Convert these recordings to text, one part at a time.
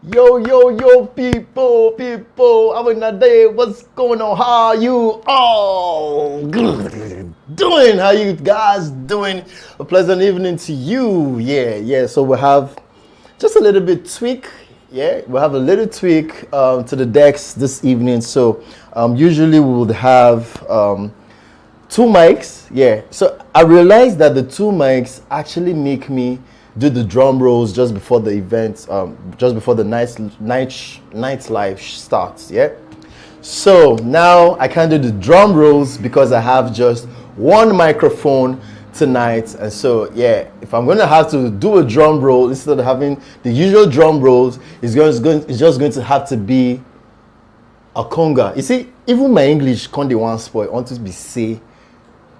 Yo, yo, yo, people, I'm in the day. What's going on? How are you all doing? How you guys doing? A pleasant evening to you. Yeah. So we have just a little bit tweak. Yeah, we'll have a little tweak to the decks this evening. So usually we would have two mics. Yeah, so I realized that the two mics actually make me do the drum rolls just before the event, just before the night live starts. Yeah, so now I can't do the drum rolls because I have just one microphone tonight. And so yeah, if I'm gonna have to do a drum roll instead of having the usual drum rolls, it's just going to have to be a conga. You see, even my English can't one spoil. I want to be say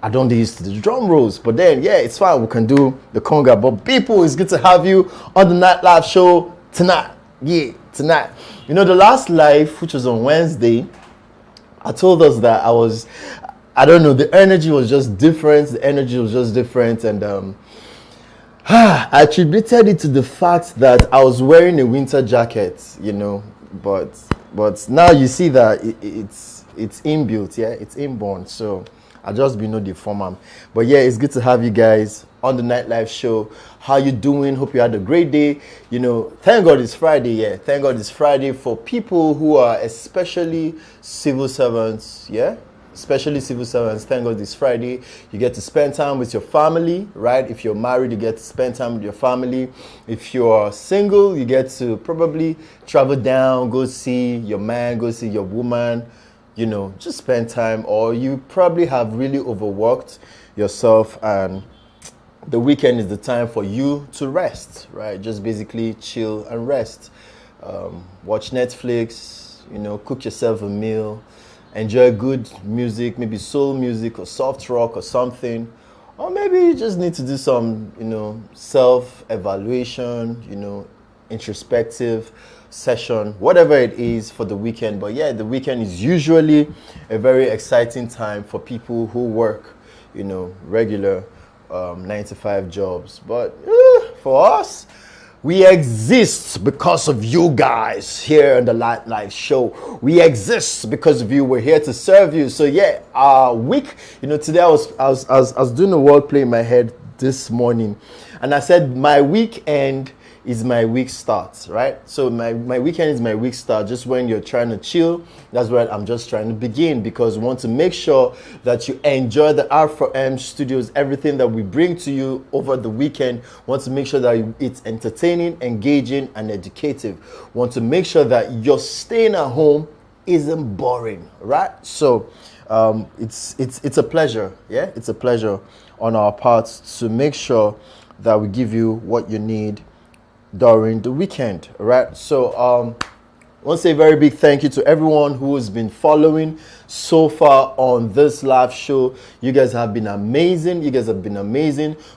I don't do used to the drum rolls, but then yeah, it's fine. We can do the conga. But people, it's good to have you on the Night Live show tonight. Yeah, tonight. You know, the last live, which was on Wednesday, I told us that I don't know, the energy was just different. And I attributed it to the fact that I was wearing a winter jacket, you know, but now you see that it's inbuilt, yeah, it's inborn. So I'll just be no deformer. But yeah, it's good to have you guys on the Night Live show. How you doing? Hope you had a great day. You know, thank God it's Friday. Yeah, thank God it's Friday for people who are especially civil servants. Yeah, especially civil servants. Thank God it's Friday. You get to spend time with your family, right? If you're married, you get to spend time with your family. If you're single, you get to probably travel down, go see your man, go see your woman. You know, just spend time, or you probably have really overworked yourself and the weekend is the time for you to rest, right? Just basically chill and rest. Watch Netflix, you know, cook yourself a meal, enjoy good music, maybe soul music or soft rock or something. Or maybe you just need to do some, you know, self-evaluation, you know, introspective session, whatever it is for the weekend. But yeah, the weekend is usually a very exciting time for people who work, you know, regular 9 to 5 jobs. But for us, we exist because of you guys here on the Night Live show. We exist because of you. We're here to serve you. So yeah, our week, you know, today I was doing a wordplay in my head this morning, and I said my weekend is my week start, right? So my weekend is my week start. Just when you're trying to chill, that's where I'm just trying to begin, because we want to make sure that you enjoy the R4M studios, everything that we bring to you over the weekend. We want to make sure that it's entertaining, engaging, and educative. We want to make sure that your staying at home isn't boring, right? So it's a pleasure, yeah? It's a pleasure on our part to make sure that we give you what you need during the weekend, right? So I want to say a very big thank you to everyone who has been following so far on this live show. You guys have been amazing.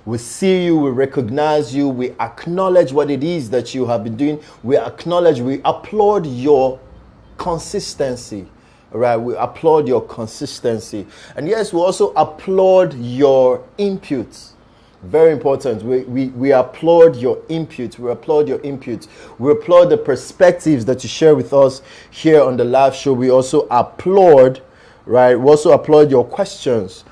We see you, we recognize you, we acknowledge what it is that you have been doing. We applaud your consistency. Right, we applaud your consistency. And yes, we also applaud your inputs. Very important. We applaud your input. We applaud the perspectives that you share with us here on the live show. We also applaud, right? We also applaud your questions,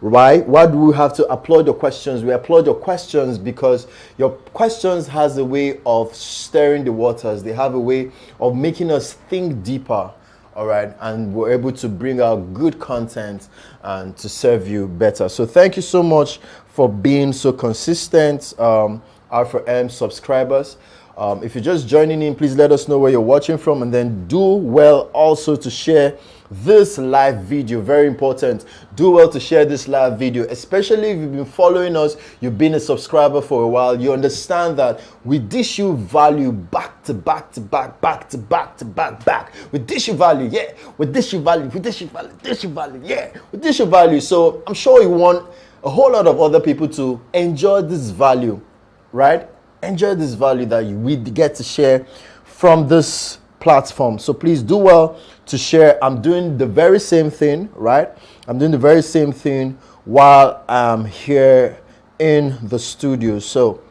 right? Why do we have to applaud your questions? We applaud your questions because your questions has a way of stirring the waters. They have a way of making us think deeper. All right, and we're able to bring out good content and to serve you better. So thank you so much for being so consistent, R4M subscribers. If you're just joining in, please let us know where you're watching from, and then do well also to share this live video. Very important. Do well to share this live video, especially if you've been following us, you've been a subscriber for a while. You understand that we dish you value back to back. We dish you value, yeah. We dish you value, yeah. We dish you value. So I'm sure you want a whole lot of other people to enjoy this value, right? Enjoy this value that we get to share from this platform. So please do well to share. I'm doing the very same thing, right? I'm doing the very same thing while I'm here in the studio. So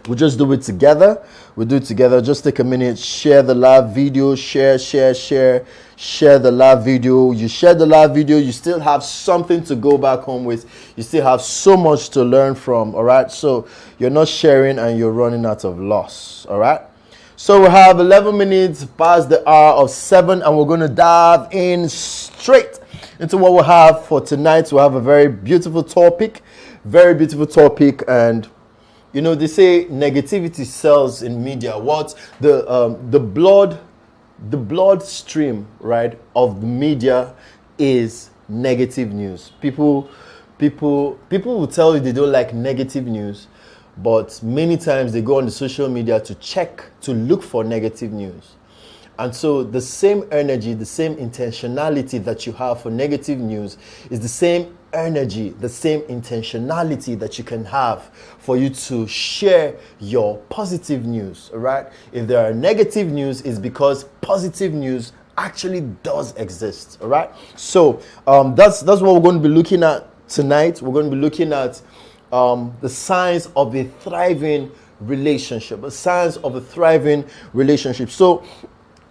We'll just do it together. We'll do it together. Just take a minute, share the live video, share the live video. You share the live video, you still have something to go back home with. You still have so much to learn from, all right? So you're not sharing and you're running out of loss, all right? So we have 11 minutes past the hour of 7, and we're going to dive in straight into what we have for tonight. We have a very beautiful topic, and you know, they say negativity sells in media. What the blood stream, right, of the media is negative news. People will tell you they don't like negative news, but many times they go on the social media to look for negative news. And so the same energy, the same intentionality that you have for negative news is the same energy, the same intentionality that you can have for you to share your positive news, all right? If there are negative news, it's because positive news actually does exist, all right? So that's what we're going to be looking at tonight. We're going to be looking at the signs of a thriving relationship, the signs of a thriving relationship. So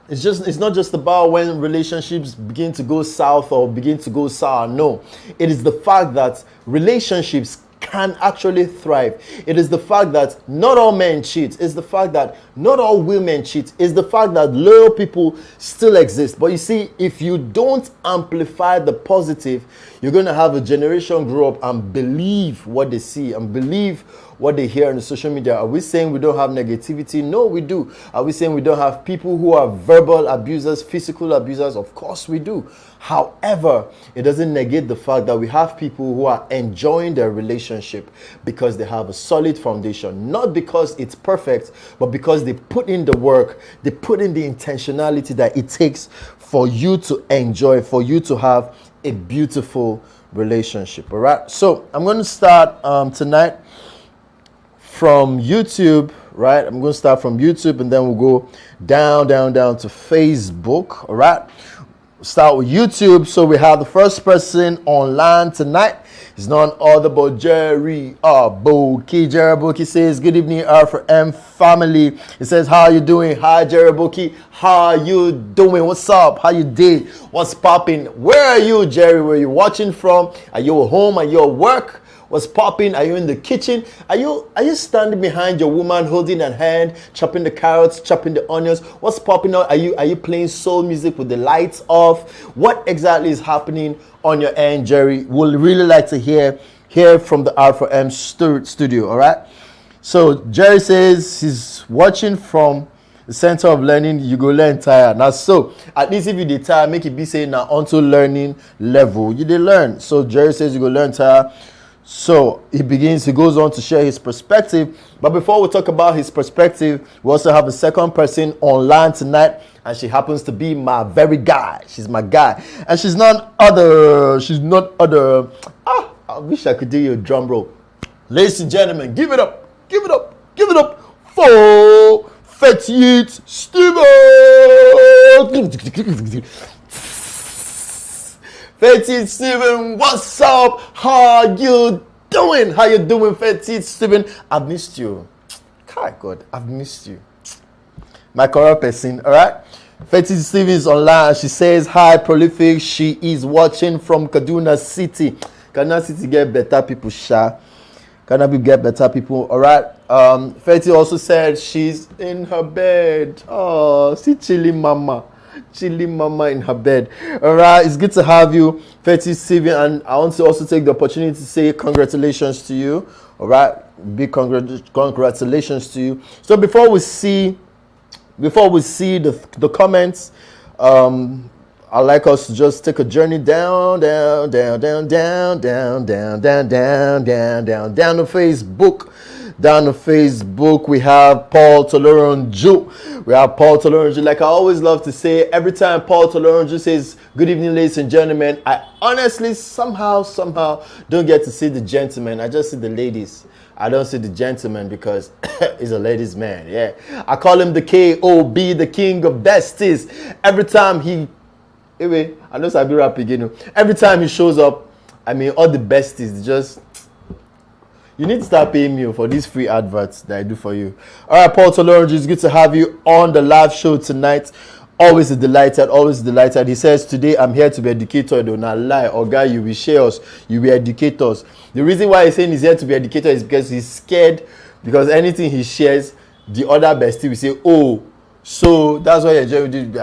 it's not just about when relationships begin to go south or begin to go sour. No, it is the fact that relationships can actually thrive. It is the fact that not all men cheat. It's the fact that not all women cheat. It's the fact that loyal people still exist. But you see, if you don't amplify the positive, you're going to have a generation grow up and believe what they see and believe what they hear on the social media. Are we saying we don't have negativity? No, we do. Are we saying we don't have people who are verbal abusers, physical abusers? Of course we do. However, it doesn't negate the fact that we have people who are enjoying their relationship because they have a solid foundation. Not because it's perfect, but because they put in the work, they put in the intentionality that it takes for you to enjoy, for you to have a beautiful relationship. All right. So I'm going to start tonight from YouTube, right? I'm going to start from YouTube and then we'll go down to Facebook, all right? Start with YouTube. So we have the first person online tonight. He's none other but Jerry Aboki. Jerry Aboki says, good evening, R4M family. He says, how are you doing? Hi, Jerry Aboki. How are you doing? What's up? How you did? What's popping? Where are you, Jerry? Where are you watching from? Are you at home? Are you at work? What's popping? Are you in the kitchen? Are you standing behind your woman holding her hand, chopping the carrots, chopping the onions? What's popping out? Are you playing soul music with the lights off? What exactly is happening on your end, Jerry? We'll really like to hear from the R4M studio, all right? So Jerry says he's watching from the center of learning. You go learn tire. Now, so at least if you did tire, make it be saying now onto learning level. You did learn. So Jerry says you go learn tire. So he goes on to share his perspective. But before we talk about his perspective, we also have a second person online tonight, and she happens to be my very guy. She's my guy. And she's not other. I wish I could do you a drum roll. Ladies and gentlemen, give it up for Fetty Steven. Fetty Steven, what's up? How you doing? Fetty Steven? I've missed you. God, I've missed you. My correct person, all right? Fetty Steven is online. She says, hi, Prolific. She is watching from Kaduna City. Kaduna City get better people, Sha. Kaduna get better people, all right? Fetty also said she's in her bed. Oh, see chilly mama in her bed. All right, it's good to have you, Fetty Steven, and I want to also take the opportunity to say congratulations to you. All right, big congratulations to you. So before we see the comments, I'd like us to just take a journey down to Facebook. Down to Facebook, we have Paul Toloronju. Like I always love to say, every time Paul Toloronju says, good evening, ladies and gentlemen, I honestly somehow don't get to see the gentlemen. I just see the ladies. I don't see the gentleman because he's a ladies' man. Yeah, I call him the KOB, the king of besties. Every time anyway, I know Sabi rap again. Every time he shows up, I mean, all the besties just You need to start paying me for these free adverts that I do for you. All right, Paul Tolorange, it's good to have you on the live show tonight. Always delighted, always delighted. He says, today I'm here to be educator. Do not lie. Or guy, you will share us. You will educate us. The reason why he's saying he's here to be educator is because he's scared. Because anything he shares, the other bestie will say, oh, so that's why you're doing.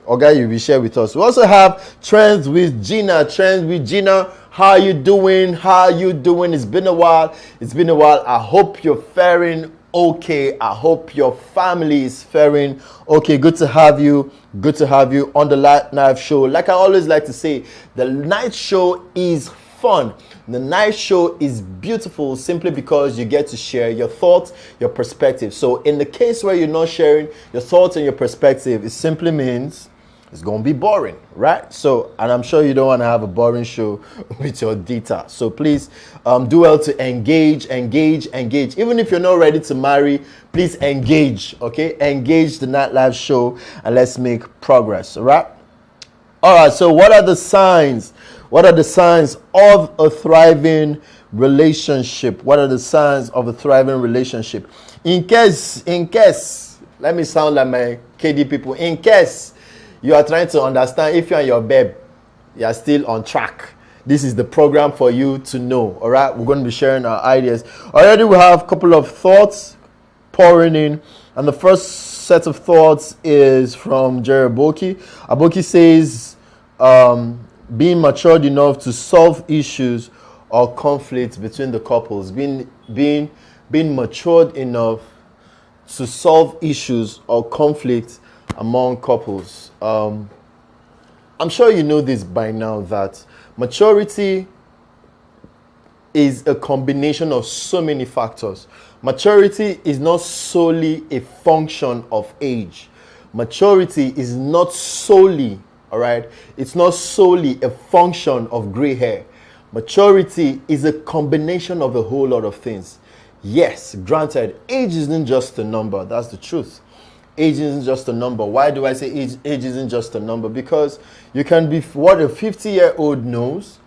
Okay, you will share with us. We also have Trends with Gina. Trends with Gina. How you doing? How you doing? It's been a while. It's been a while. I hope you're faring okay. I hope your family is faring okay. Good to have you. Good to have you on the live show. Like I always like to say, the night show is fun. The night show is beautiful simply because you get to share your thoughts, your perspective. So in the case where you're not sharing your thoughts and your perspective, it simply means it's going to be boring, right? So, and I'm sure you don't want to have a boring show with your data. So please do well to engage. Even if you're not ready to marry, please engage, okay? Engage the Night Live show and let's make progress, all right? All right, so what are the signs? What are the signs of a thriving relationship? What are the signs of a thriving relationship? In case, let me sound like my KD people. In case you are trying to understand if you and your babe, you are still on track, this is the program for you to know. All right, we're going to be sharing our ideas. Already we have a couple of thoughts pouring in, and the first set of thoughts is from Jerry Aboki. Aboki says, being matured enough to solve issues or conflicts between the couples. Being matured enough to solve issues or conflicts among couples. I'm sure you know this by now, that maturity is a combination of so many factors. Maturity is not solely a function of age. Maturity is not solely, all right, it's not solely a function of gray hair. Maturity is a combination of a whole lot of things. Yes, granted, age isn't just a number. That's the truth. Age isn't just a number. Why do I say age isn't just a number? Because you can be what a 50-year-old knows.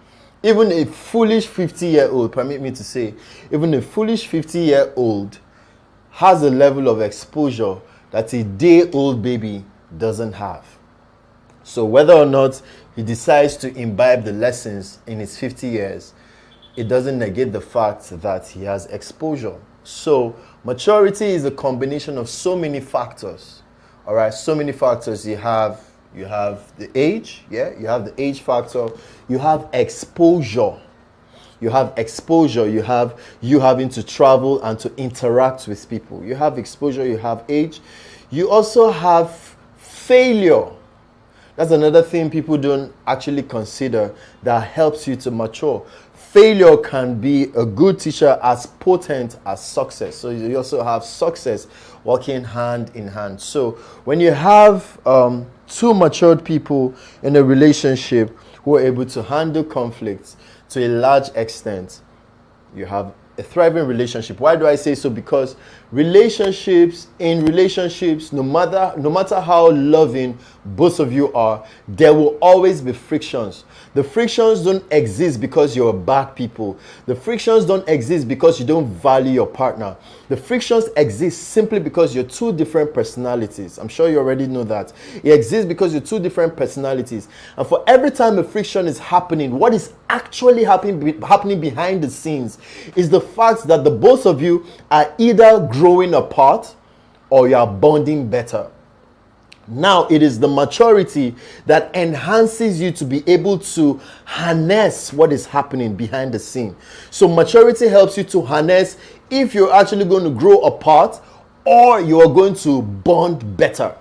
Even a foolish 50-year-old, permit me to say, even a foolish 50-year-old has a level of exposure that a day-old baby doesn't have. So whether or not he decides to imbibe the lessons in his 50 years, it doesn't negate the fact that he has exposure. So maturity is a combination of so many factors. All right, so many factors. You have the age, yeah, you have the age factor, you have exposure. You have exposure, you have you having to travel and to interact with people. You have exposure, you have age. You also have failure. That's another thing people don't actually consider that helps you to mature. Failure can be a good teacher as potent as success. So you also have success working hand in hand. So when you have two matured people in a relationship who are able to handle conflicts to a large extent, you have a thriving relationship. Why do I say so? Because relationships, no matter how loving both of you are, there will always be frictions. The frictions don't exist because you're bad people. The frictions don't exist because you don't value your partner. The frictions exist simply because you're two different personalities. I'm sure you already know that. It exists because you're two different personalities. And for every time a friction is happening, what is actually happening behind the scenes is the fact that the both of you are either growing apart or you are bonding better. Now it is the maturity that enhances you to be able to harness what is happening behind the scene. So maturity helps you to harness if you're actually going to grow apart or you are going to bond better.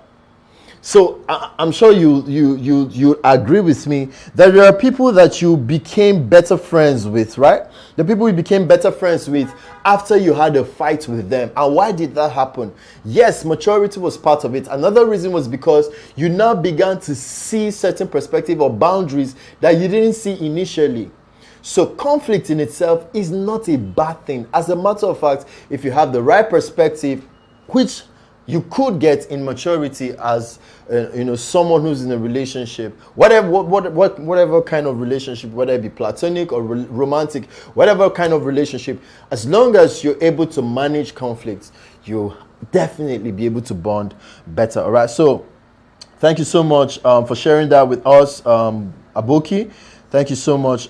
So I'm sure you agree with me that there are people that you became better friends with, right? The people you became better friends with after you had a fight with them. And why did that happen? Yes, maturity was part of it. Another reason was because you now began to see certain perspective or boundaries that you didn't see initially. So conflict in itself is not a bad thing. As a matter of fact, if you have the right perspective, which you could get in maturity as someone who's in a relationship, whatever kind of relationship, whether it be platonic or romantic, whatever kind of relationship, as long as you're able to manage conflicts, you'll definitely be able to bond better. All right, so thank you so much for sharing that with us, Aboki. Thank you so much.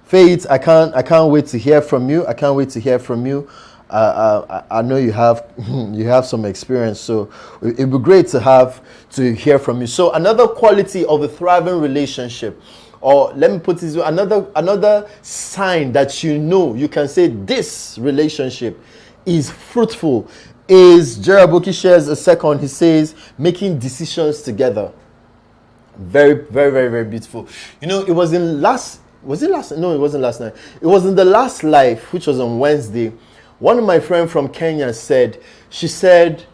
Faith, I can't wait to hear from you. I can't wait to hear from you. I know you have you have some experience, so it'd be great to hear from you. So another quality of a thriving relationship, or let me put this, another sign that you can say this relationship is fruitful, is Jeraboki shares a second. He says making decisions together. Very, very, very, very beautiful. It was in last. Was it last? No, it wasn't last night. It was in the last live, which was on Wednesday. One of my friends from Kenya said, she said,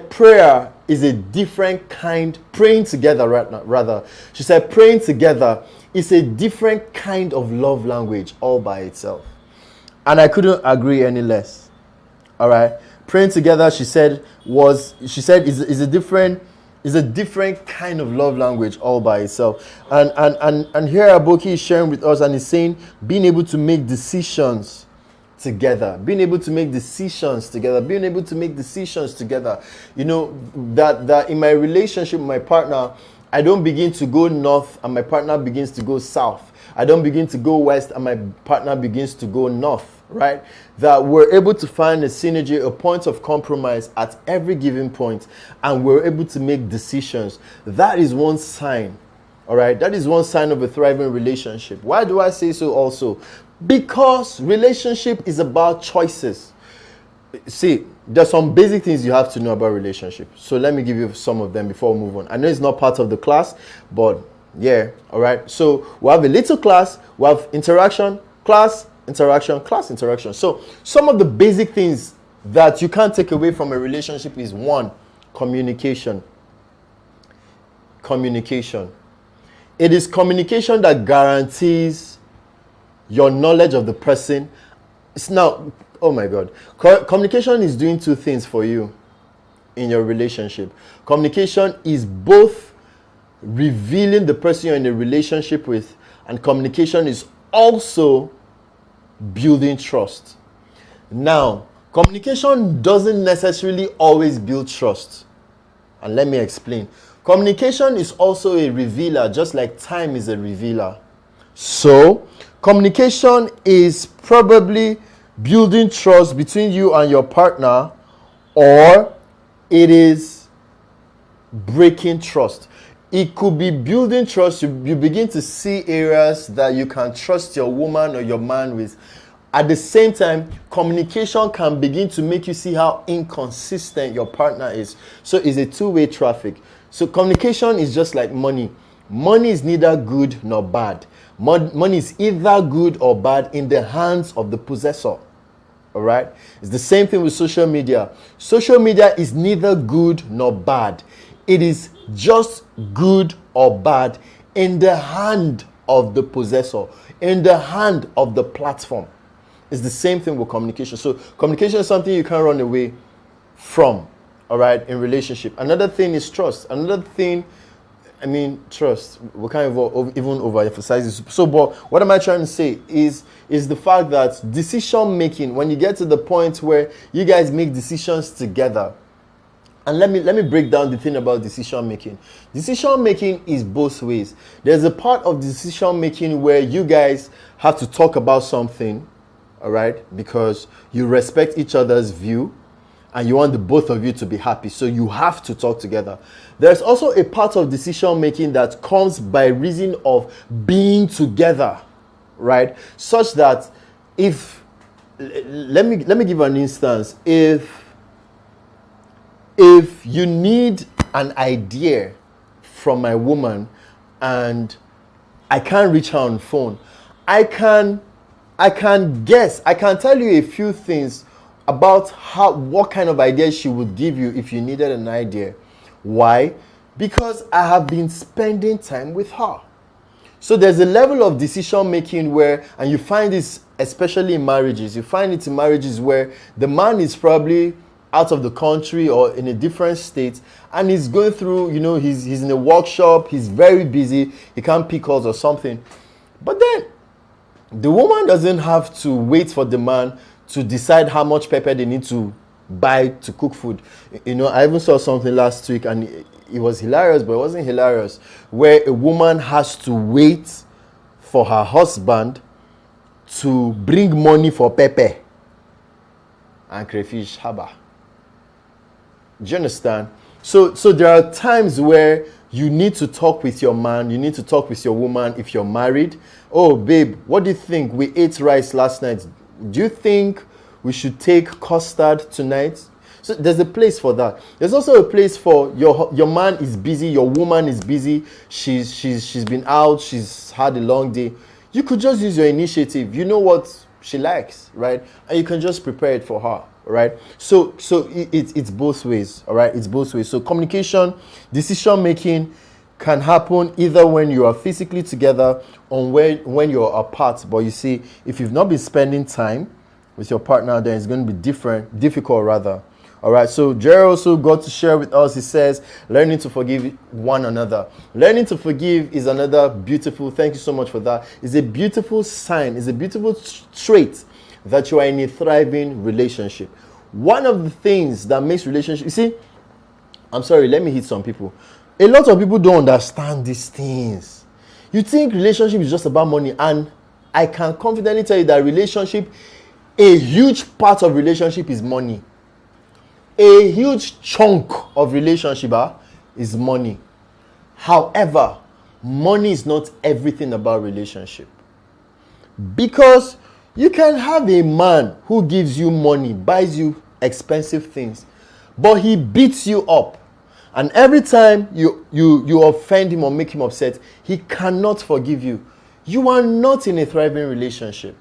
prayer is a different kind, praying together, rather. She said, praying together is a different kind of love language all by itself. And I couldn't agree any less. All right. Praying together, she said, is a different kind of love language all by itself. And here Aboki is sharing with us, and he's saying being able to make decisions together, being able to make decisions together. That in my relationship with my partner, I don't begin to go north and my partner begins to go south. I don't begin to go west and my partner begins to go north, right? That we're able to find a synergy, a point of compromise at every given point, and we're able to make decisions. That is one sign, all right? That is one sign of a thriving relationship. Why do I say so also? Because relationship is about choices. See, there's some basic things you have to know about relationship. So let me give you some of them before we move on. I know it's not part of the class, but yeah, all right. So we have a little class, we have interaction, class, interaction, class, interaction. So some of the basic things that you can't take away from a relationship is one, communication. Communication. It is communication that guarantees your knowledge of the person. It's now, oh my God. Communication is doing two things for you in your relationship. Communication is both revealing the person you're in a relationship with, and communication is also building trust. Now, communication doesn't necessarily always build trust. And let me explain. Communication is also a revealer, just like time is a revealer. So, communication is probably building trust between you and your partner, or it is breaking trust. It could be building trust. You begin to see areas that you can trust your woman or your man with. At the same time, communication can begin to make you see how inconsistent your partner is. So it's a two-way traffic. So communication is just like money. Money is neither good nor bad. Money is either good or bad in the hands of the possessor. All right? It's the same thing with social media. Social media is neither good nor bad. It is just good or bad in the hand of the possessor, in the hand of the platform. It's the same thing with communication. So communication is something you can't run away from, all right, in relationship. Another thing is trust. Another thing, trust. We can't even overemphasize this. So, but what am I trying to say is the fact that decision making, when you get to the point where you guys make decisions together, and let me break down the thing about decision making. Decision making is both ways. There's a part of decision making where you guys have to talk about something, all right, because you respect each other's view and you want the both of you to be happy. So you have to talk together. There's also a part of decision making that comes by reason of being together, right? Such that if, let me give an instance. If you need an idea from my woman and I can't reach her on phone, I can guess, I can tell you a few things about what kind of idea she would give you if you needed an idea. Why? Because I have been spending time with her. So there's a level of decision making where, and you find this especially in marriages, you find it in marriages where the man is probably out of the country or in a different state, and he's going through, he's in a workshop, he's very busy, he can't pick calls or something. But then the woman doesn't have to wait for the man to decide how much pepper they need to buy to cook food. I even saw something last week, and it was hilarious, but it wasn't hilarious, where a woman has to wait for her husband to bring money for pepper and crayfish haba. Do you understand? So there are times where you need to talk with your man, you need to talk with your woman if you're married. Oh, babe, what do you think? We ate rice last night. Do you think we should take custard tonight? So there's a place for that. There's also a place for your man is busy, your woman is busy. She's been out, she's had a long day. You could just use your initiative. You know what she likes, right? And you can just prepare it for her, right? So it's both ways, all right? It's both ways. So communication, decision making can happen either when you are physically together or when you're apart. But you see, if you've not been spending time with your partner, then it's going to be difficult rather. All right, so Jerry also got to share with us. He says, learning to forgive one another. Learning to forgive is another beautiful, thank you so much for that. It's a beautiful sign, it's a beautiful trait that you are in a thriving relationship. One of the things that makes relationship, you see, I'm sorry, let me hit some people. A lot of people don't understand these things. You think relationship is just about money, and I can confidently tell you that a huge part of relationship is money. A huge chunk of relationship is money. However, money is not everything about relationship. Because you can have a man who gives you money, buys you expensive things, but he beats you up. And every time you offend him or make him upset, he cannot forgive you. You are not in a thriving relationship.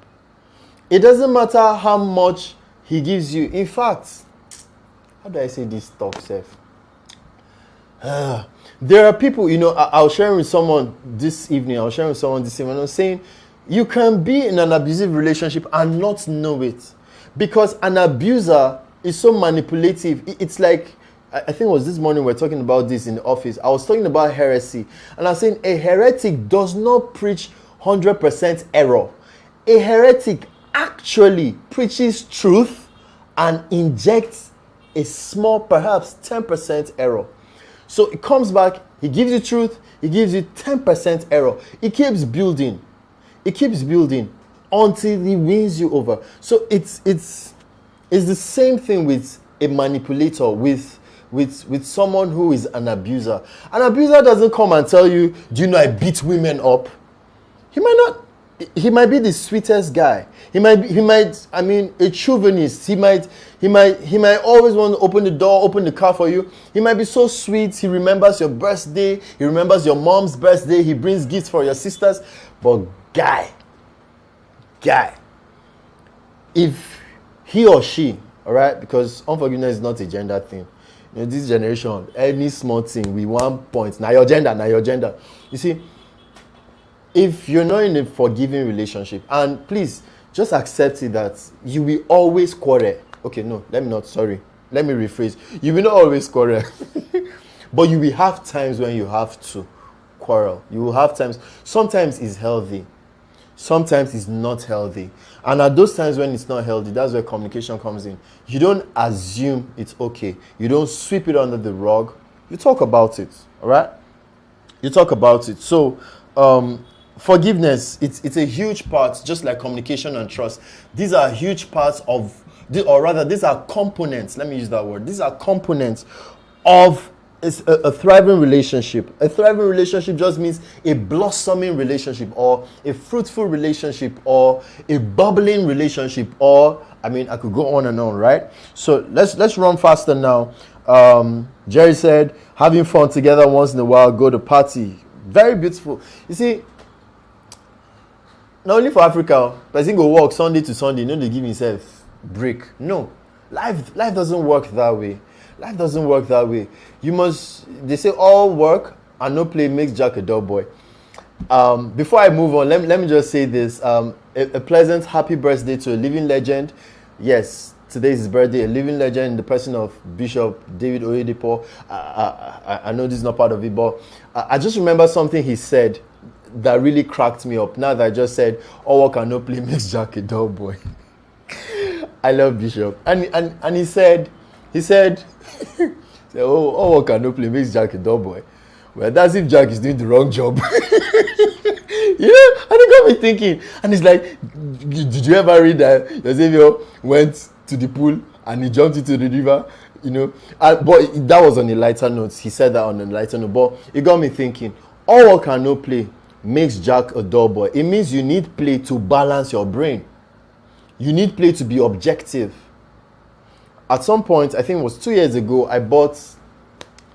It doesn't matter how much he gives you. In fact, how do I say this talk, Seth? There are people, I was sharing with someone this evening. I was saying, you can be in an abusive relationship and not know it. Because an abuser is so manipulative. It's like, I think it was this morning we were talking about this in the office. I was talking about heresy. And I was saying a heretic does not preach 100% error. A heretic actually preaches truth and injects a small, perhaps 10% error. So it comes back, he gives you truth, he gives you 10% error. It keeps building. It keeps building until he wins you over. So it's the same thing with a manipulator, with someone who is an abuser. An abuser doesn't come and tell you, do you know I beat women up? He might be the sweetest guy. He might a chauvinist. He might always want to open the door, open the car for you. He might be so sweet. He remembers your birthday. He remembers your mom's birthday. He brings gifts for your sisters. But guy, if he or she, all right, because unforgiveness is not a gender thing. This generation, any small thing, we want points. Now your gender. You see, if you're not in a forgiving relationship, and please just accept it that you will always quarrel. Okay, no, let me rephrase. You will not always quarrel. But you will have times when you have to quarrel. You will have times. Sometimes it's healthy. Sometimes it's not healthy. And at those times when it's not healthy, that's where communication comes in. You don't assume it's okay. You don't sweep it under the rug. You talk about it. All right? You talk about it. So, forgiveness, it's a huge part, just like communication and trust. These are huge parts of, or rather, these are components. Let me use that word. These are components of a thriving relationship. A thriving relationship just means a blossoming relationship, or a fruitful relationship, or a bubbling relationship, or I could go on and on, right? So let's run faster now. Jerry said, having fun together once in a while, go to party. Very beautiful. You see, not only for Africa, person go work Sunday to Sunday, they give himself break. No, life doesn't work that way. Life doesn't work that way. They say all work and no play makes Jack a dull boy. Before I move on, let me just say this. A pleasant happy birthday to a living legend. Yes, today is his birthday, a living legend in the person of Bishop David Oyedepo. I know this is not part of it, but I just remember something he said that really cracked me up. Now that I just said, all work and no play makes Jack a dull boy. I love Bishop. And he said, oh, all work and no play makes Jack a dull boy. Well, that's if Jack is doing the wrong job. And it got me thinking. And it's like, did you ever read that Eusebio went to the pool and he jumped into the river? But that was on a lighter note. He said that on a lighter note. But it got me thinking, all work and no play makes Jack a dull boy. It means you need play to balance your brain. You need play to be objective. At some point, I think it was 2 years ago, I bought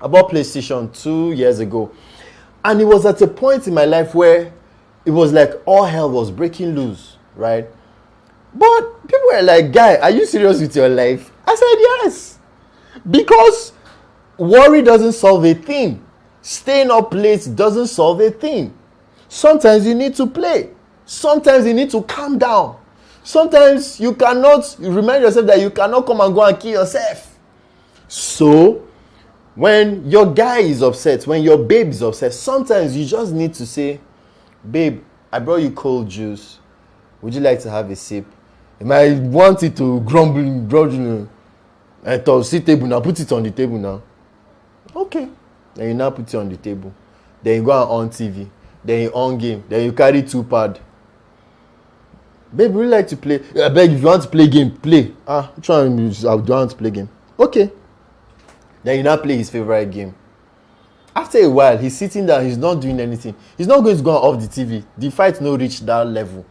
PlayStation 2 years ago. And it was at a point in my life where it was like all hell was breaking loose, right? But people were like, guy, are you serious with your life? I said, yes. Because worry doesn't solve a thing. Staying up late doesn't solve a thing. Sometimes you need to play. Sometimes you need to calm down. Sometimes you remind yourself that you cannot come and go and kill yourself. So, when your guy is upset, when your babe is upset, sometimes you just need to say, babe, I brought you cold juice. Would you like to have a sip? You might want it to grumble, and to sit table now, put it on the table now. Okay. Then you now put it on the table. Then you go on TV. Then you on game. Then you carry 2 pads. Babe, would you like to play? I beg, if you want to play game, play. I don't want to play game. Okay. Then you now play his favorite game. After a while, he's sitting down, he's not doing anything. He's not going to go off the TV. The fight no reach that level.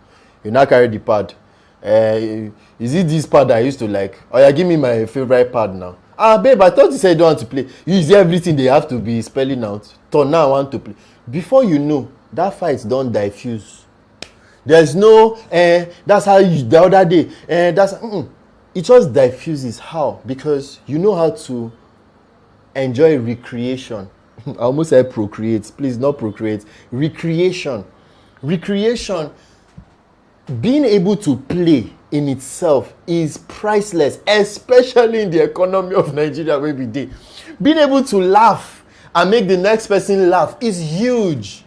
You now carry the pad. Is it this pad I used to like? Oh yeah, give me my favorite pad now. Babe, I thought you said you don't want to play. You use everything they have to be spelling out. So now I want to play. Before you know, that fight don't diffuse. There's no, that's how you, the other day, it just diffuses. How? Because you know how to enjoy recreation. I almost said procreate. Please, not procreate. Recreation. Being able to play in itself is priceless, especially in the economy of Nigeria where we dey. Being able to laugh and make the next person laugh is huge.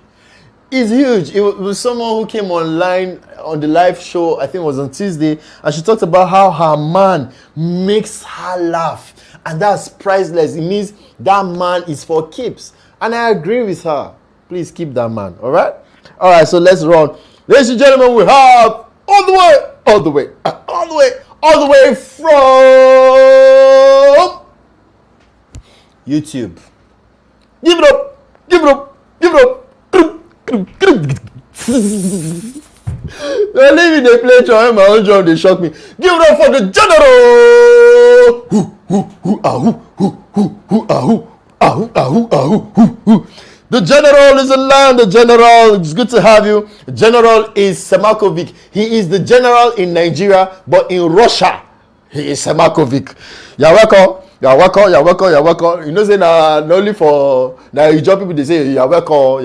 It's huge. It was someone who came online on the live show, I think it was on Tuesday, and she talked about how her man makes her laugh. And that's priceless. It means that man is for keeps. And I agree with her. Please keep that man. All right? All right, so let's run. Ladies and gentlemen, we have all the way from YouTube. Give it up. They're leaving the play drum, my own drum, they shock me. Give it up for the general. The general is in land. The general, it's good to have you. The general is Semakovic. He is the general in Nigeria, but in Russia, he is Semakovic. You're welcome. You know, say not only for now, you job people, they say you're welcome.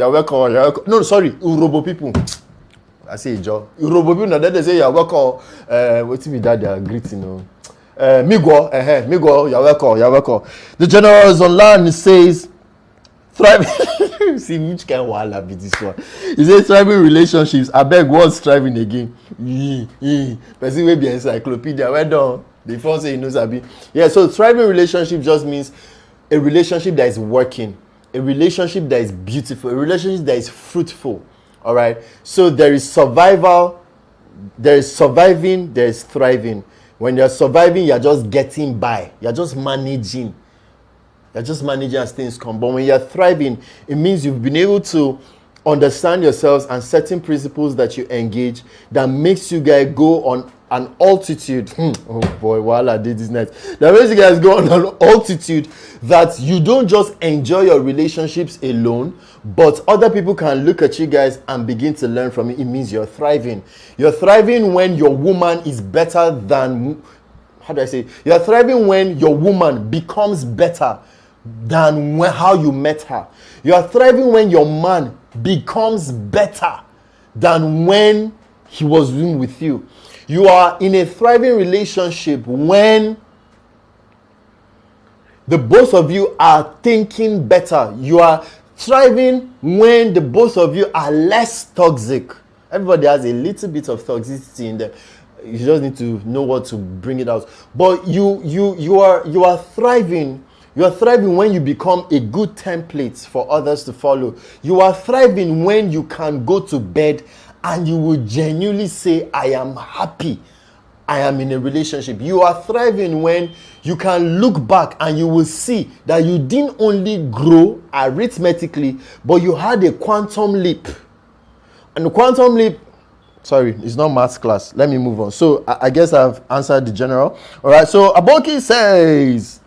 No, sorry, Urobo people. I say job. Urobo people, now they say you're welcome. What's me that they are greeting? Migo, you're welcome. The general is online. He says, thriving. See which kind of wahala be this one. He says thriving relationships. I beg, what's thriving again? Person will be encyclopedia. Well done. The first say he knows Abi. Yeah, so thriving relationship just means a relationship that is working, a relationship that is beautiful, a relationship that is fruitful. All right. So there is survival, there is surviving, there is thriving. When you're surviving, you're just getting by. You're just managing. As things come. But when you're thriving, it means you've been able to understand yourselves and certain principles that you engage that makes you guys go on an altitude. Oh boy, while I did this night. That makes you guys go on an altitude that you don't just enjoy your relationships alone, but other people can look at you guys and begin to learn from it. It means you're thriving. You're thriving when your woman is better than, how do I say? You're thriving when your woman becomes better than how you met her. You are thriving when your man becomes better than when he was with you. You are in a thriving relationship when the both of you are thinking better. You are thriving when the both of you are less toxic. Everybody has a little bit of toxicity in them. You just need to know what to bring it out. But you are thriving. You are thriving when you become a good template for others to follow. You are thriving when you can go to bed and you will genuinely say, I am happy. I am in a relationship. You are thriving when you can look back and you will see that you didn't only grow arithmetically, but you had a quantum leap. And the quantum leap, sorry, it's not maths class. Let me move on. So I guess I've answered the general. All right. So Aboki says,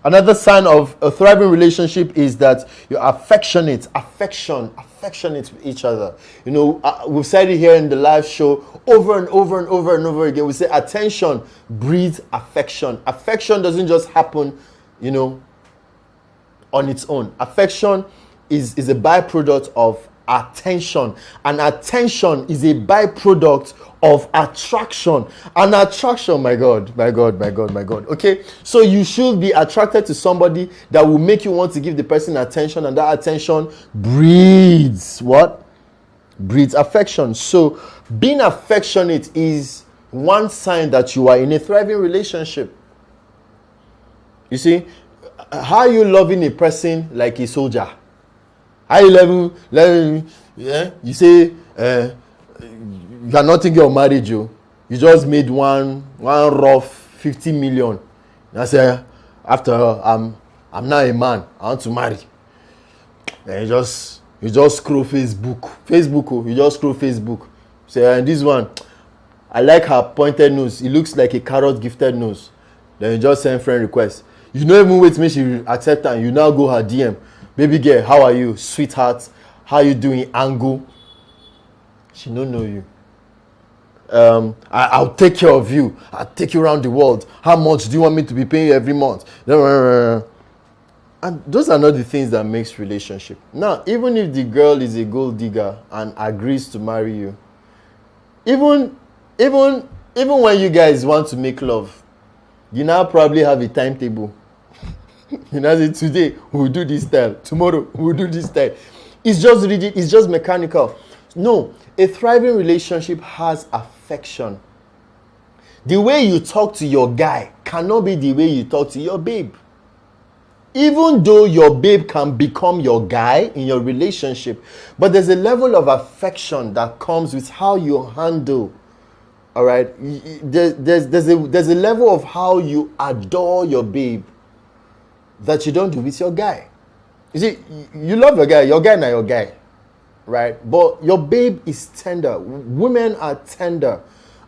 another sign of a thriving relationship is that you're affectionate with each other. You know, we've said it here in the live show over and over and over and over again. We say attention breeds affection. Affection doesn't just happen, you know, on its own. Affection is a byproduct of attention, and attention is a byproduct of attraction. And attraction, my God. Okay, so you should be attracted to somebody that will make you want to give the person attention, and that attention breeds what? Breeds affection. So being affectionate is one sign that you are in a thriving relationship. You see, how are you loving a person like a soldier? High level, yeah. You say you are not thinking of marriage, you just made one rough 50 million. I say, after I'm now a man, I want to marry. And you just scroll Facebook. You just scroll Facebook. Say, and this one, I like her pointed nose. It looks like a carrot gifted nose. Then you just send friend request. You don't even wait till she accept and you now go her DM. Baby girl, how are you? Sweetheart, how you doing? Angle. She don't know you. I'll take care of you. I'll take you around the world. How much do you want me to be paying you every month? And those are not the things that makes relationship. Now, even if the girl is a gold digger and agrees to marry you, even when you guys want to make love, you now probably have a timetable. You know, today we'll do this style, tomorrow we'll do this style. It's just rigid, it's just mechanical. No, a thriving relationship has affection. The way you talk to your guy cannot be the way you talk to your babe. Even though your babe can become your guy in your relationship, but there's a level of affection that comes with how you handle. All right, there's a level of how you adore your babe that you don't do with your guy. You see, you love your guy not your guy, right? But your babe is tender. Women are tender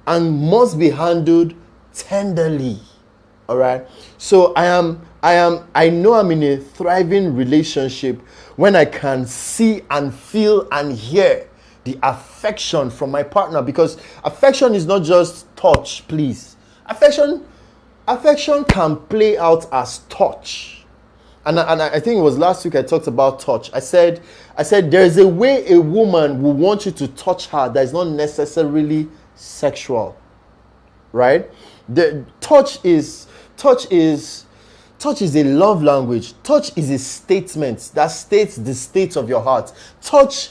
and must be handled tenderly. All right. So I know I'm in a thriving relationship when I can see and feel and hear the affection from my partner, because affection is not just touch, please. Affection can play out as touch. And I think it was last week I talked about touch. I said there's a way a woman will want you to touch her that is not necessarily sexual, right? The touch is a love language. Touch is a statement that states the state of your heart. Touch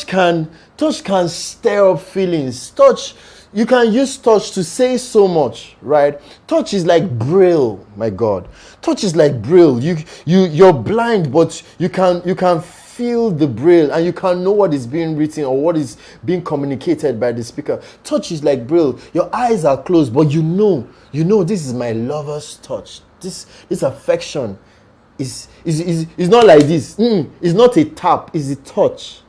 can stir up feelings. You can use touch to say so much, right? Touch is like braille, my God. Touch is like braille. You're blind, but you can feel the braille and you can know what is being written or what is being communicated by the speaker. Touch is like braille. Your eyes are closed, but you know this is my lover's touch. This affection is not like this. It's not a tap. It's a touch.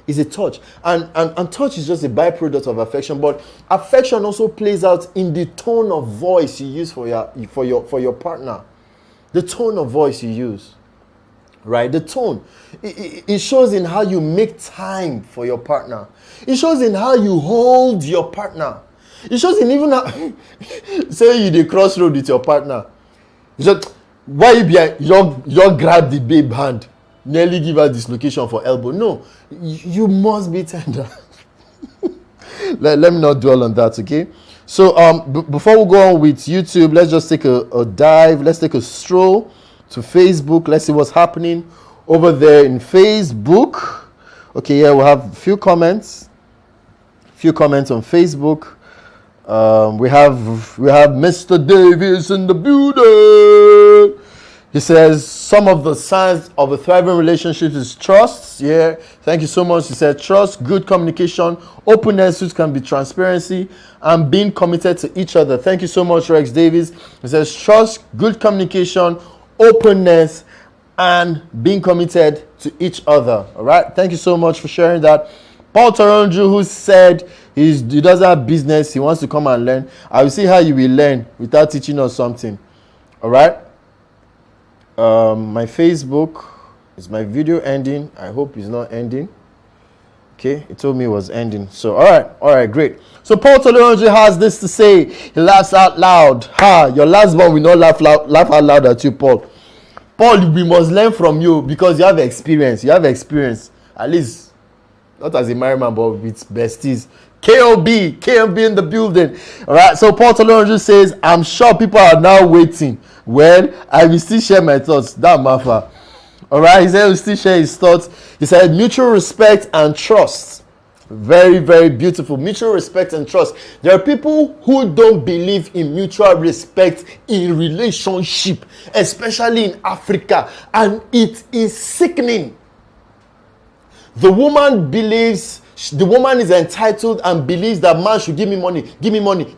Is a touch, and touch is just a byproduct of affection. But affection also plays out in the tone of voice you use for your partner. The tone of voice you use, right? The tone. It shows in how you make time for your partner. It shows in how you hold your partner. It shows in even how say you the crossroad with your partner. Just why you don't grab the babe hand. Nearly give her dislocation for elbow. No, you must be tender. let me not dwell on that, okay? So before we go on with YouTube, let's just take a dive. Let's take a stroll to Facebook. Let's see what's happening over there in Facebook. Okay, yeah, we'll have a few comments. Few comments on Facebook. We have Mr. Davis in the building. He says some of the signs of a thriving relationship is trust. Yeah, thank you so much. He said trust, good communication, openness, which can be transparency, and being committed to each other. Thank you so much, Rex Davis. He says trust, good communication, openness, and being committed to each other. All right. Thank you so much for sharing that. Paul Toronjo, who said he doesn't have business, he wants to come and learn. I will see how you will learn without teaching us something. All right. My Facebook, is my video ending? I hope it's not ending. Okay, it told me it was ending. So, all right, great. So Paul Toronjo has this to say. He laughs out loud. Ha! Your last one will not laugh out loud at you, Paul. Paul, we must learn from you because you have experience. You have experience, at least not as a married man, but with besties. KOB in the building. All right. So Paul Toronjo says, "I'm sure people are now waiting. Well, I will still share my thoughts." That matter. All right. He said he will still share his thoughts. He said mutual respect and trust. Very, very beautiful. Mutual respect and trust. There are people who don't believe in mutual respect in relationship, especially in Africa, and it is sickening. The woman is entitled and believes that man should give me money,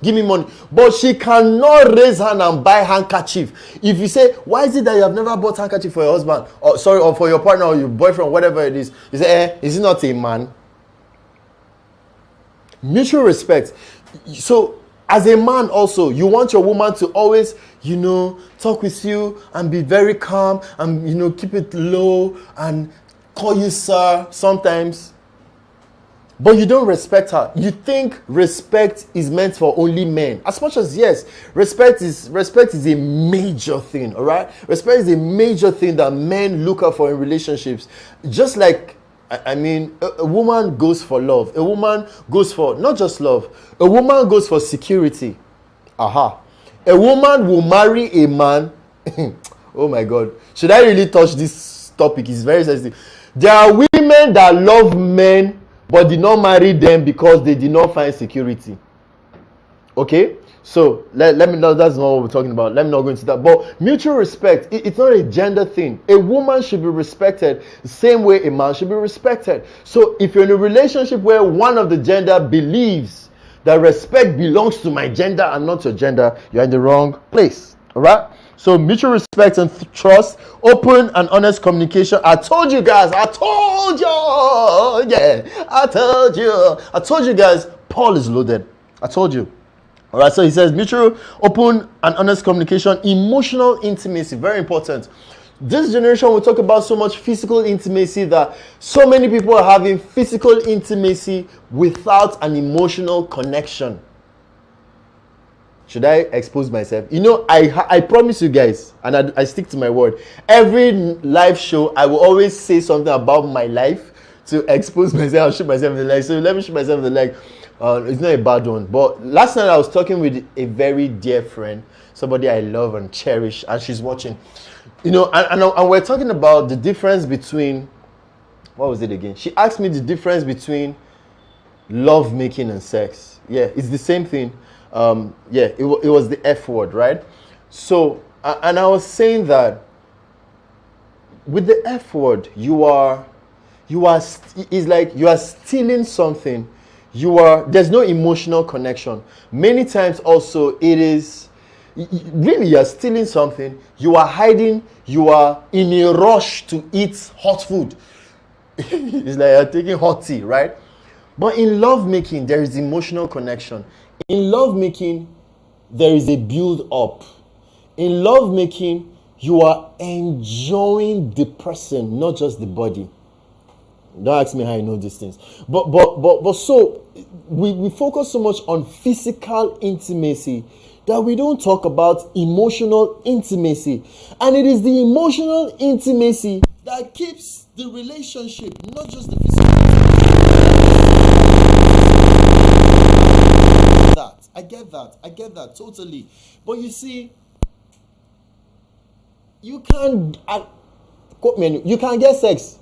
but she cannot raise hand and buy handkerchief. If you say, why is it that you have never bought handkerchief for your husband, or for your partner or your boyfriend, whatever it is, you say, is he not a man? Mutual respect. So as a man also, you want your woman to always, talk with you and be very calm and, keep it low and call you sir sometimes. But you don't respect her. You think respect is meant for only men. As much as, yes, respect is a major thing, all right? Respect is a major thing that men look out for in relationships. Just like, a woman goes for love. A woman goes for not just love. A woman goes for security. Aha. A woman will marry a man. Oh my God. Should I really touch this topic? It's very sensitive. There are women that love men but did not marry them because they did not find security. Okay? So, let me know, that's not what we're talking about. Let me not go into that. But mutual respect, it's not a gender thing. A woman should be respected the same way a man should be respected. So, if you're in a relationship where one of the gender believes that respect belongs to my gender and not your gender, you're in the wrong place. All right? So, mutual respect and trust, open and honest communication. I told you guys, I told you guys, Paul is loaded. I told you. All right, so he says mutual, open and honest communication, emotional intimacy, very important. This generation will talk about so much physical intimacy that so many people are having physical intimacy without an emotional connection. Should I expose myself? I promise you guys, and I stick to my word. Every live show, I will always say something about my life to expose myself. I'll shoot myself in the leg. So let me shoot myself in the leg. It's not a bad one. But last night I was talking with a very dear friend, somebody I love and cherish, and she's watching. And we're talking about the difference between, what was it again? She asked me the difference between love making and sex. Yeah, it's the same thing. It was the F word, right? So, and I was saying that with the F word, it's like you are stealing something. There's no emotional connection. Many times also it is, really you're stealing something, you are hiding, you are in a rush to eat hot food. It's like you're taking hot tea, right? But in lovemaking, there is emotional connection. In lovemaking, there is a build up. In lovemaking, you are enjoying the person, not just the body. Don't ask me how I know these things. But so we focus so much on physical intimacy that we don't talk about emotional intimacy. And it is the emotional intimacy that keeps the relationship, not just the physical. I get that. I get that totally. But you see, you can you can get sex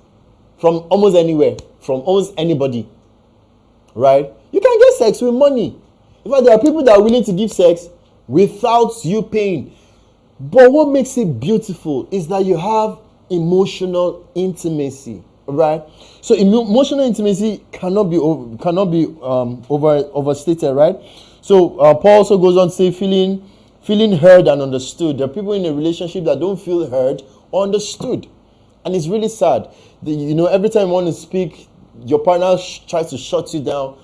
from almost anywhere, from almost anybody, right? You can get sex with money. In fact, there are people that are willing to give sex without you paying. But what makes it beautiful is that you have emotional intimacy, right? So emotional intimacy cannot be overstated, right? So Paul also goes on to say feeling heard and understood. There are people in a relationship that don't feel heard or understood, and it's really sad. Every time you want to speak, your partner tries to shut you down,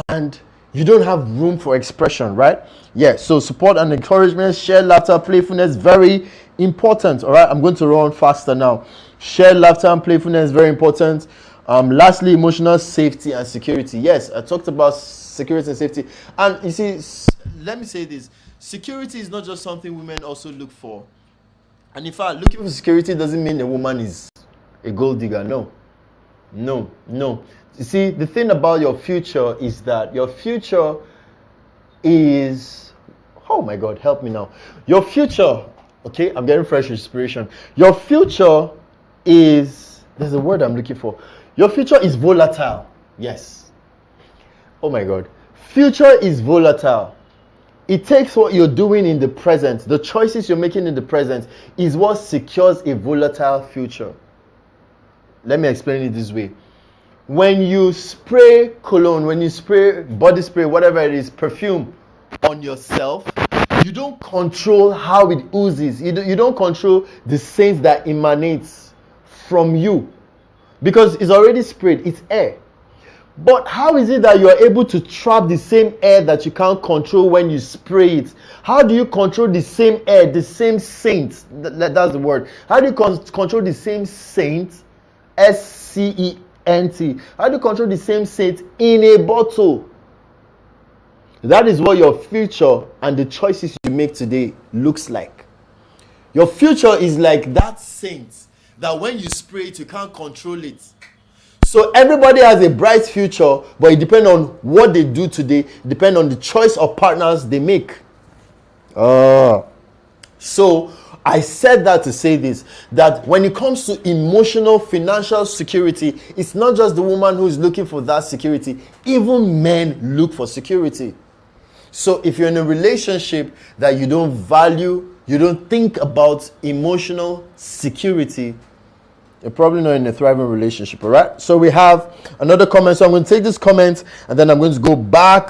and you don't have room for expression, right? Yeah, so support and encouragement, shared laughter, playfulness, very important. All right, I'm going to run faster now. Shared laughter and playfulness, very important. Lastly, emotional safety and security. Yes, I talked about security and safety. And you see, let me say this. Security is not just something women also look for. And in fact, looking for security doesn't mean a woman is a gold digger. No. You see, the thing about your future is that your future is, oh my God, help me now. Your future, okay, I'm getting fresh inspiration. Your future is, there's a word I'm looking for. Your future is volatile. Yes. Oh my God. Future is volatile. It takes what you're doing in the present, the choices you're making in the present is what secures a volatile future. Let me explain it this way. When you spray cologne, when you spray body spray, whatever it is, perfume on yourself, you don't control how it oozes. You don't control the scent that emanates from you because it's already sprayed. It's air. But how is it that you are able to trap the same air that you can't control when you spray it? How do you control the same air, the same scent? That's the word. How do you control the same scent? SCENT. How do you control the same scent in a bottle? That is what your future and the choices you make today looks like. Your future is like that scent that when you spray it, you can't control it. So everybody has a bright future, but it depends on what they do today. It depends on the choice of partners they make. So I said that to say this, that when it comes to emotional, financial security, it's not just the woman who's looking for that security. Even men look for security. So if you're in a relationship that you don't value, you don't think about emotional security, you're probably not in a thriving relationship, all right? So we have another comment. So I'm going to take this comment and then I'm going to go back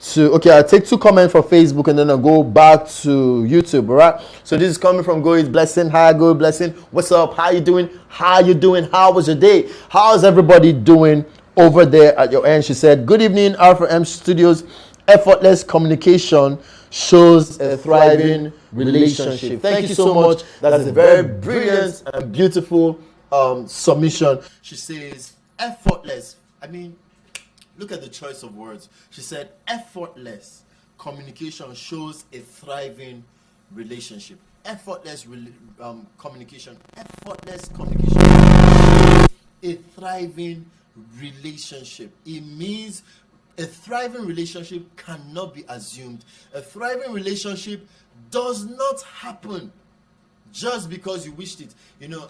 to, okay, I'll take two comments for Facebook and then I'll go back to YouTube, all right? So this is coming from Go's Blessing. Hi, Go Blessing. What's up? How you doing? How you doing? How was your day? How's everybody doing over there at your end? She said, good evening, R4M Studios. Effortless communication shows a thriving relationship. Thank you so much. That's a very brilliant and beautiful submission. She says effortless. I mean, look at the choice of words. She said effortless communication shows a thriving relationship. Effortless communication. Effortless communication shows a thriving relationship. It means a thriving relationship cannot be assumed. A thriving relationship does not happen just because you wished it. You know,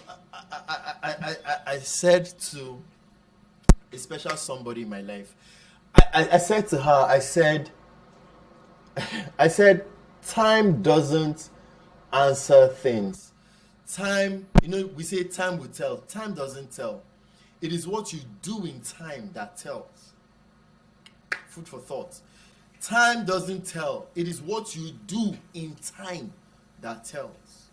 I said to a special somebody in my life, I said to her, I said, time doesn't answer things. Time, you know, we say time will tell. Time doesn't tell. It is what you do in time that tells. Food for thought. Time doesn't tell. It is what you do in time that tells.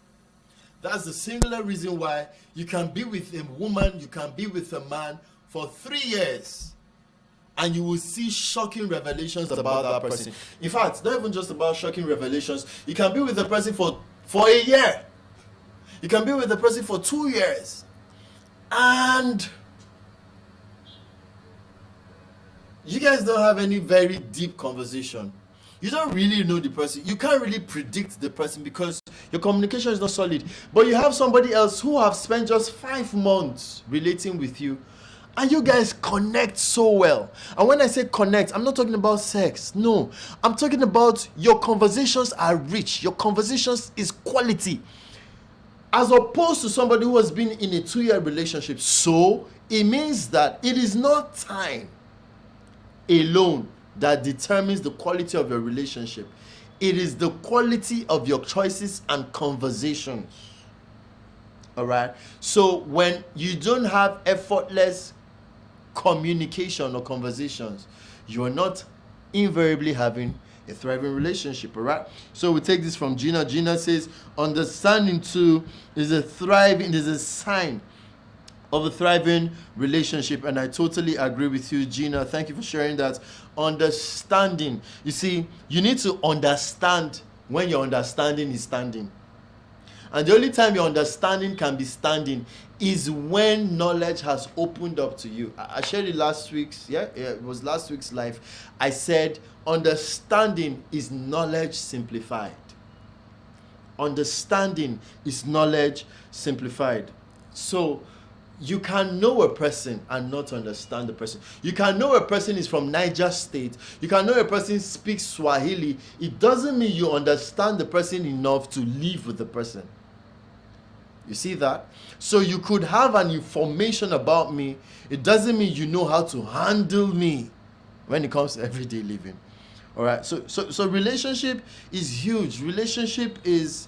That's the singular reason why you can be with a woman, you can be with a man for 3 years and you will see shocking revelations about that person. In fact, not even just about shocking revelations. You can be with a person for a year. You can be with a person for 2 years. And you guys don't have any very deep conversation. You don't really know the person. You can't really predict the person because your communication is not solid. But you have somebody else who have spent just 5 months relating with you, and you guys connect so well. And when I say connect, I'm not talking about sex. No, I'm talking about your conversations are rich. Your conversations is quality. As opposed to somebody who has been in a 2-year relationship. So it means that it is not time alone that determines the quality of your relationship. It is the quality of your choices and conversations. All right. So when you don't have effortless communication or conversations, you are not invariably having a thriving relationship. All right. So we take this from Gina. Gina says, understanding too is a sign of a thriving relationship. And I totally agree with you, Gina. Thank you for sharing that. Understanding. You see, you need to understand when your understanding is standing. And the only time your understanding can be standing is when knowledge has opened up to you. I shared it last week's, it was last week's live. I said, understanding is knowledge simplified. Understanding is knowledge simplified. So you can know a person and not understand the person. You can know a person is from Niger State. You can know a person speaks Swahili. It doesn't mean you understand the person enough to live with the person. You see that? So you could have an information about me. It doesn't mean you know how to handle me when it comes to everyday living. All right. So relationship is huge. Relationship is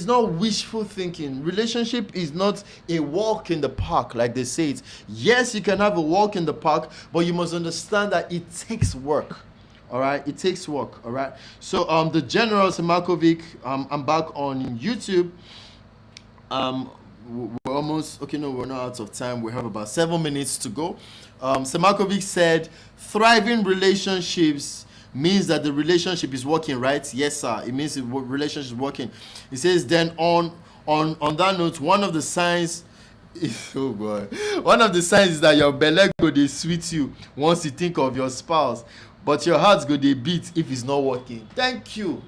not wishful thinking. Relationship is not a walk in the park like they say it. Yes, you can have a walk in the park, but you must understand that it takes work. All right, it takes work. All right. So the General Semakovic, I'm back on YouTube. We're almost okay. No, we're not out of time. We have about 7 minutes to go. Semakovic said, thriving relationships means that the relationship is working, right? Yes, sir. It means the relationship is working. He says, then on that note, one of the signs oh boy, one of the signs is that your belly go dey sweet you once you think of your spouse, but your heart go dey beat if it's not working. Thank you.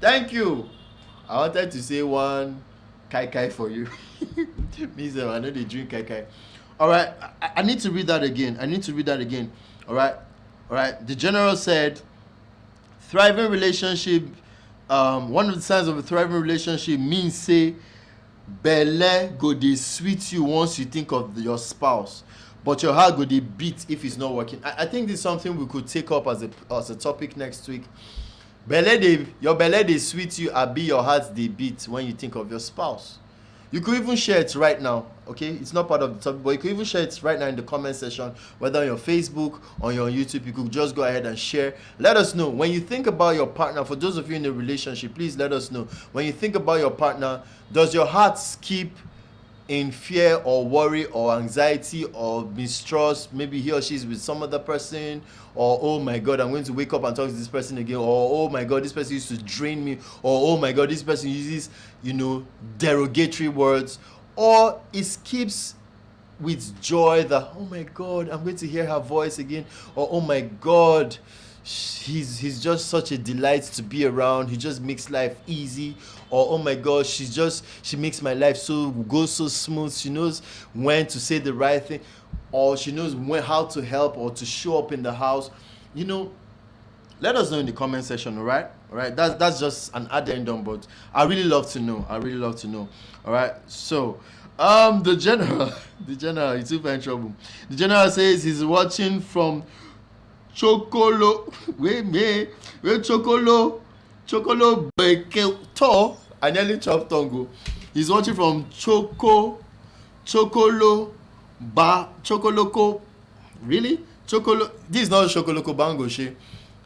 Thank you. I wanted to say one kai kai for you. Me sef, I know they drink kai kai. All right, I need to read that again. All right. The General said, thriving relationship. One of the signs of a thriving relationship means say, belle go dey sweet you once you think of your spouse, but your heart go dey beat if it's not working. I think this is something we could take up as a topic next week. Your belle dey sweet you, abi your heart dey beat when you think of your spouse. You could even share it right now, okay? It's not part of the topic, but you could even share it right now in the comment section, whether on your Facebook or on your YouTube. You could just go ahead and share. Let us know when you think about your partner. For those of you in a relationship, please let us know. When you think about your partner, does your heart skip in fear or worry or anxiety or mistrust? Maybe he or she is with some other person, or oh my god, I'm going to wake up and talk to this person again, or oh my god, this person used to drain me, or oh my god, this person uses derogatory words, or it skips with joy that oh my god, I'm going to hear her voice again, or oh my god, he's just such a delight to be around, he just makes life easy, or oh my gosh, she makes my life go so smooth, she knows when to say the right thing, or she knows how to help or to show up in the house. Let us know in the comment section. All right, that's just an addendum, but I really love to know. All right, so the general is super in trouble. The general says he's watching from Chokolo. Wait, Chokolo Beketo. I nearly chopped tongue. He's watching from Chokoloko. Really? Chocolo. This is not Chocoloko Bango,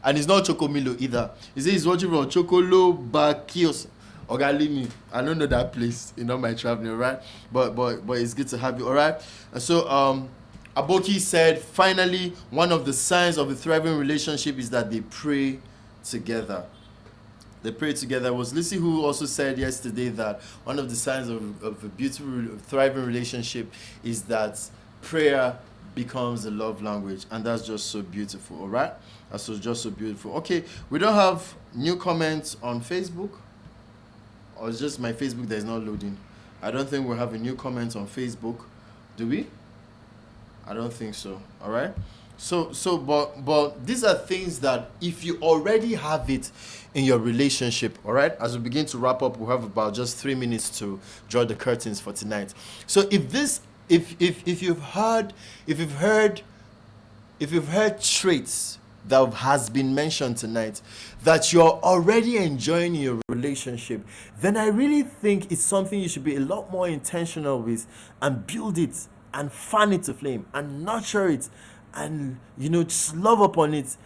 and it's not Chocomilo either. He says he's watching from Chocolo Bakios. Ogalimi. I don't know that place in all my traveling, right? But it's good to have you, all right? And so Aboki said, finally, one of the signs of a thriving relationship is that they pray together. They pray together. It was Lucy who also said yesterday that one of the signs of a beautiful, thriving relationship is that prayer becomes a love language, and that's just so beautiful. All right, that's just so beautiful. Okay, we don't have new comments on Facebook, or it's just my Facebook that is not loading. I don't think we have a new comment on Facebook. Do we? I don't think so. All right. But these are things that if you already have it in your relationship, all right. As we begin to wrap up, we have about just 3 minutes to draw the curtains for tonight. So if you've heard traits that has been mentioned tonight that you're already enjoying in your relationship, then I really think it's something you should be a lot more intentional with and build it and fan it to flame and nurture it and just love upon it.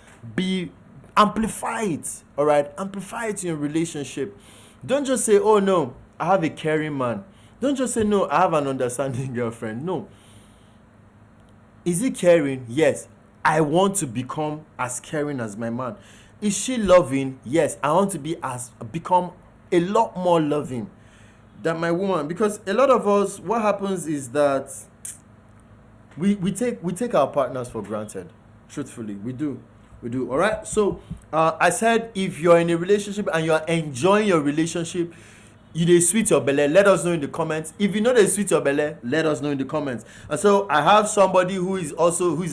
Amplify it. All right, amplify it in your relationship. Don't just say, oh no, I have a caring man. Don't just say, no, I have an understanding girlfriend. No. Is he caring? Yes. I want to become as caring as my man. Is she loving? Yes. I want to become a lot more loving than my woman. Because a lot of us, what happens is that we take our partners for granted. Truthfully, we do. All right. So I said, if you're in a relationship and you're enjoying your relationship, you dey sweet your belle, let us know in the comments. If you know they sweet your belle, let us know in the comments. And so I have somebody who is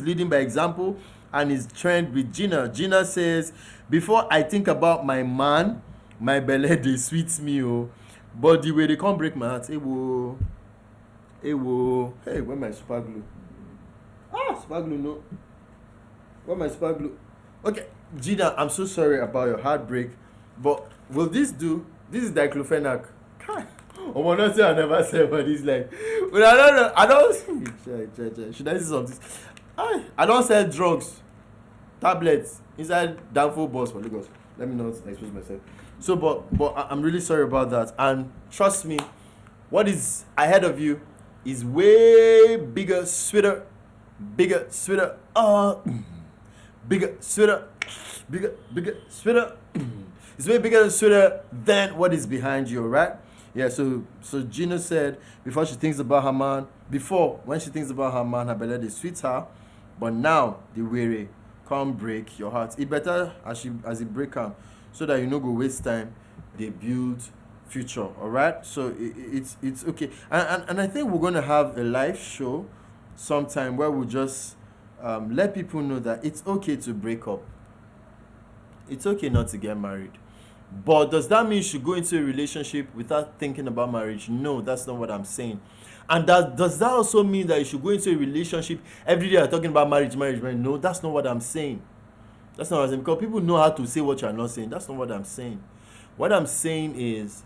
leading by example and is trend with Gina. Gina says, before I think about my man, my belle dey sweet me, oh, but the way they can't break my heart. Hey, where my super glue? Super glue, no. Where my super glue? Okay, Gina, I'm so sorry about your heartbreak, but will this do? This is diclofenac. Oh, not say I never said, but it's like, but I don't know. I don't. Should I say something? I don't sell drugs, tablets inside Danfo bus for Lagos. Let me not expose myself. So, but I'm really sorry about that. And trust me, what is ahead of you is way bigger, sweeter, bigger, sweeter. Bigger, sweeter, bigger, sweeter. It's way bigger and sweeter than what is behind you, right? Yeah, so Gina said when she thinks about her man, her belly they sweet her, but now the weary can't break your heart. It better as it break her, so that you no go waste time. They build future, all right? So it's okay, and I think we're gonna have a live show sometime where we'll just let people know that it's okay to break up. It's okay not to get married. But does that mean you should go into a relationship without thinking about marriage? No, that's not what I'm saying. And does that also mean that you should go into a relationship every day talking about marriage? No, that's not what I'm saying. That's not what I'm saying. Because people know how to say what you're not saying. That's not what I'm saying. What I'm saying is,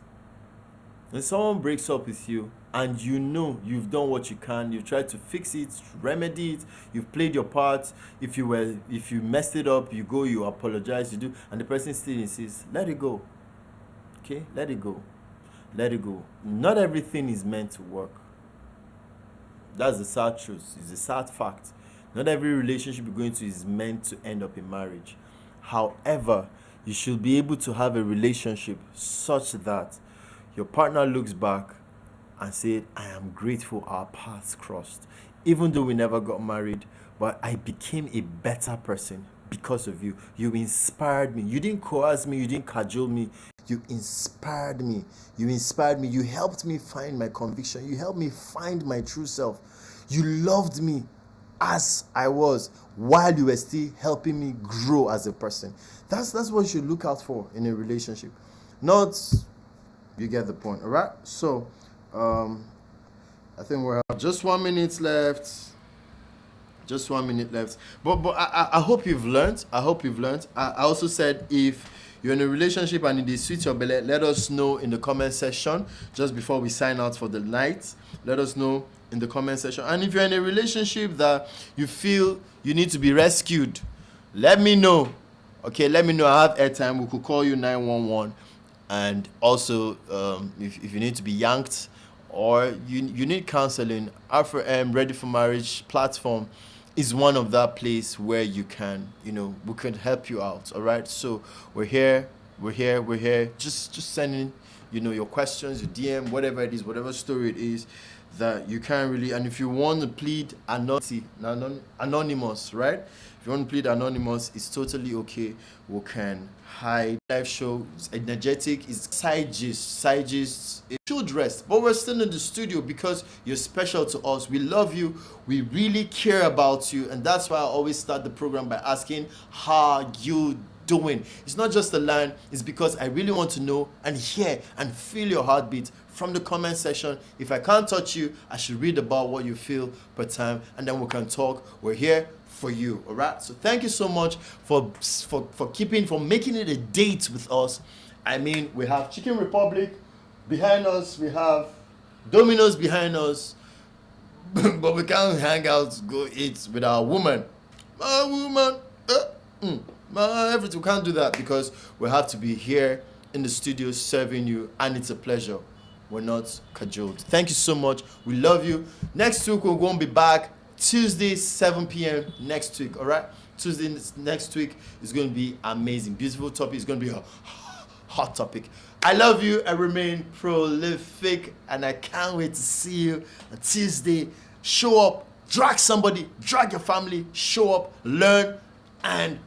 when someone breaks up with you and you know you've done what you can, you've tried to fix it, remedy it, you've played your part. If you messed it up, you apologize, you do, and the person still insists, let it go. Okay, let it go. Not everything is meant to work. That's the sad truth. It's a sad fact. Not every relationship you're going to is meant to end up in marriage. However, you should be able to have a relationship such that your partner looks back and said, I am grateful our paths crossed. Even though we never got married, but I became a better person because of you. You inspired me. You didn't coerce me. You didn't cajole me. You inspired me. You helped me find my conviction. You helped me find my true self. You loved me as I was while you were still helping me grow as a person. That's what you should look out for in a relationship. Not... You get the point, all right? So, I think we have just 1 minute left. But I hope you've learned. I also said if you're in a relationship and it is sweet your belly, let us know in the comment section just before we sign out for the night. Let us know in the comment section. And if you're in a relationship that you feel you need to be rescued, let me know. Okay, let me know. I have airtime. We could call you 911. And also, if you need to be yanked or you need counseling, R4M Ready for Marriage platform is one of that place where you can, we can help you out. All right. So we're here. Just sending, your questions, your DM, whatever it is, whatever story it is that you can't really, and if you want to plead anonymous, right? If you want to plead anonymous, it's totally okay. We can hide. Live show is energetic, is side gist. It should rest, but we're still in the studio because you're special to us. We love you. We really care about you, and that's why I always start the program by asking how you doing. It's not just a line, it's because I really want to know and hear and feel your heartbeat from the comment section. If I can't touch you, I should read about what you feel per time, and then we can talk. We're here for you, all right? So thank you so much for making it a date with us. I mean, we have Chicken Republic behind us, we have Domino's behind us, but we can't hang out, go eat with our woman. My woman, everything. We can't do that because we have to be here in the studio serving you, and it's a pleasure. We're not cajoled. Thank you so much. We love you. Next week we're going to be back Tuesday 7 p.m. next week. All right, Tuesday next week is going to be amazing. Beautiful topic. It's going to be a hot topic. I love you. I remain prolific, and I can't wait to see you on Tuesday. Show up, drag somebody, drag your family, show up, learn, and